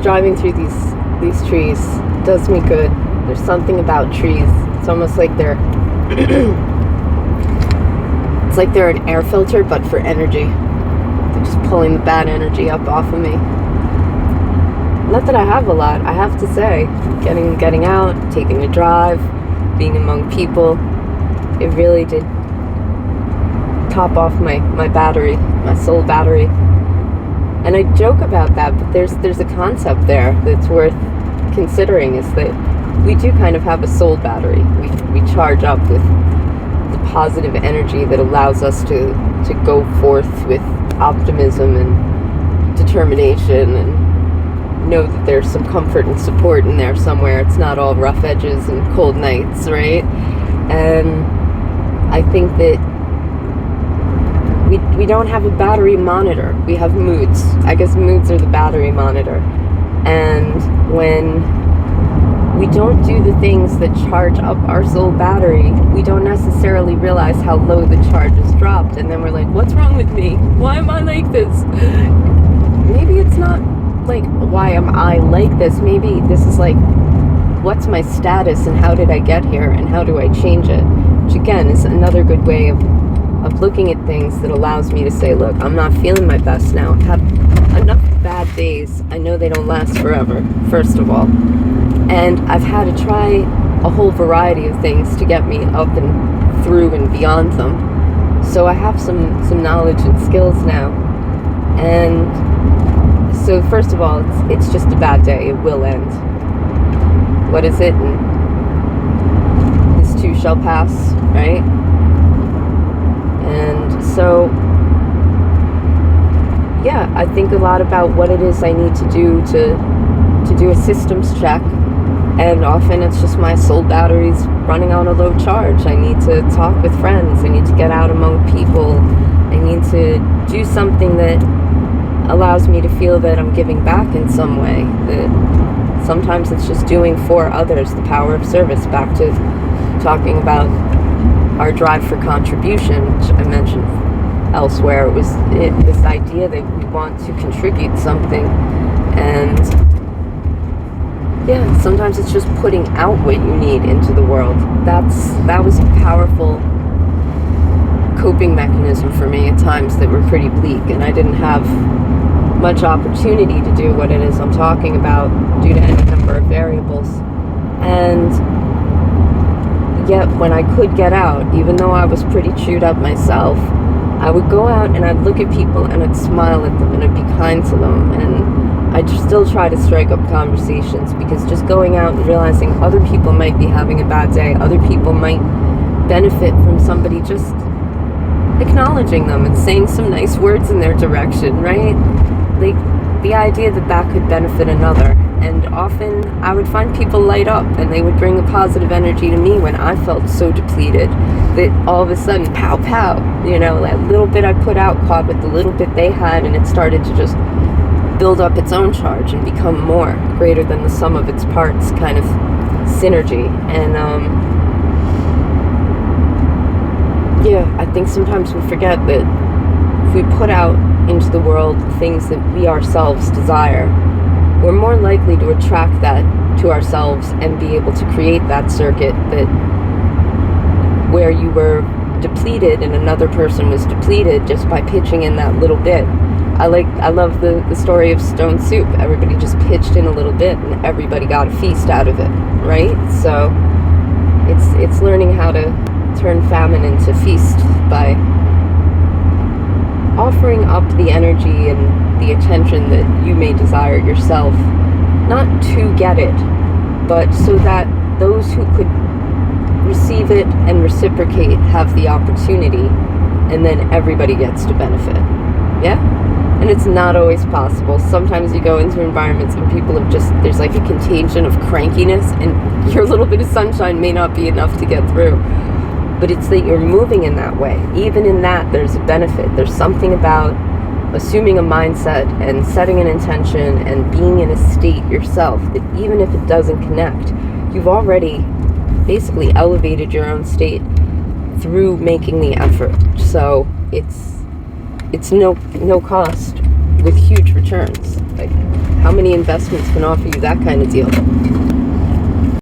Driving through these trees does me good. There's something about trees. It's almost like they're it's like they're an air filter, but for energy. They're just pulling the bad energy up off of me. Not that I have a lot, I have to say. Getting out, taking a drive, being among people, it really did top off my battery, my soul battery. And I joke about that, but there's a concept there that's worth considering, is that we do kind of have a soul battery. We charge up with the positive energy that allows us to go forth with optimism and determination, and know that there's some comfort and support in there somewhere. It's not all rough edges and cold nights, right? And I think that we don't have a battery monitor. We have moods. I guess moods are the battery monitor. And when we don't do the things that charge up our soul battery, we don't necessarily realize how low the charge has dropped. And then we're like, what's wrong with me? Why am I like this? Maybe it's not like, why am I like this? Maybe this is like, what's my status and how did I get here and how do I change it? Which again is another good way of looking at things that allows me to say, look, I'm not feeling my best now. I've had enough bad days. I know they don't last forever, first of all. And I've had to try a whole variety of things to get me up and through and beyond them. So I have some knowledge and skills now. And so first of all, it's just a bad day. It will end. What is it? And this too shall pass, right? And so, yeah, I think a lot about what it is I need to do to do a systems check. And often it's just my soul batteries running on a low charge. I need to talk with friends. I need to get out among people. I need to do something that allows me to feel that I'm giving back in some way. That sometimes it's just doing for others, the power of service. Back to talking about our drive for contribution, which I mentioned elsewhere. It was this idea that we want to contribute something. And yeah, sometimes it's just putting out what you need into the world. That was a powerful coping mechanism for me at times that were pretty bleak, and I didn't have much opportunity to do what it is I'm talking about due to any number of variables. And yet when I could get out, even though I was pretty chewed up myself, I would go out and I'd look at people and I'd smile at them and I'd be kind to them, and I'd still try to strike up conversations, because just going out and realizing other people might be having a bad day, other people might benefit from somebody just acknowledging them and saying some nice words in their direction, right? Like the idea that could benefit another. And often I would find people light up and they would bring a positive energy to me when I felt so depleted that all of a sudden, pow, pow, that little bit I put out caught with the little bit they had, and it started to just build up its own charge and become more greater than the sum of its parts kind of synergy. And yeah, I think sometimes we forget that if we put out into the world things that we ourselves desire, we're more likely to attract that to ourselves and be able to create that circuit that where you were depleted and another person was depleted just by pitching in that little bit. I love the story of Stone Soup. Everybody just pitched in a little bit and everybody got a feast out of it, right? So it's learning how to turn famine into feast by offering up the energy and the attention that you may desire yourself, not to get it, but so that those who could receive it and reciprocate have the opportunity, and then everybody gets to benefit. Yeah? And it's not always possible. Sometimes you go into environments and people have there's like a contagion of crankiness, and your little bit of sunshine may not be enough to get through. But it's that you're moving in that way. Even in that, there's a benefit. There's something about assuming a mindset and setting an intention and being in a state yourself that even if it doesn't connect, you've already basically elevated your own state through making the effort. So it's no cost with huge returns. Like, how many investments can offer you that kind of deal?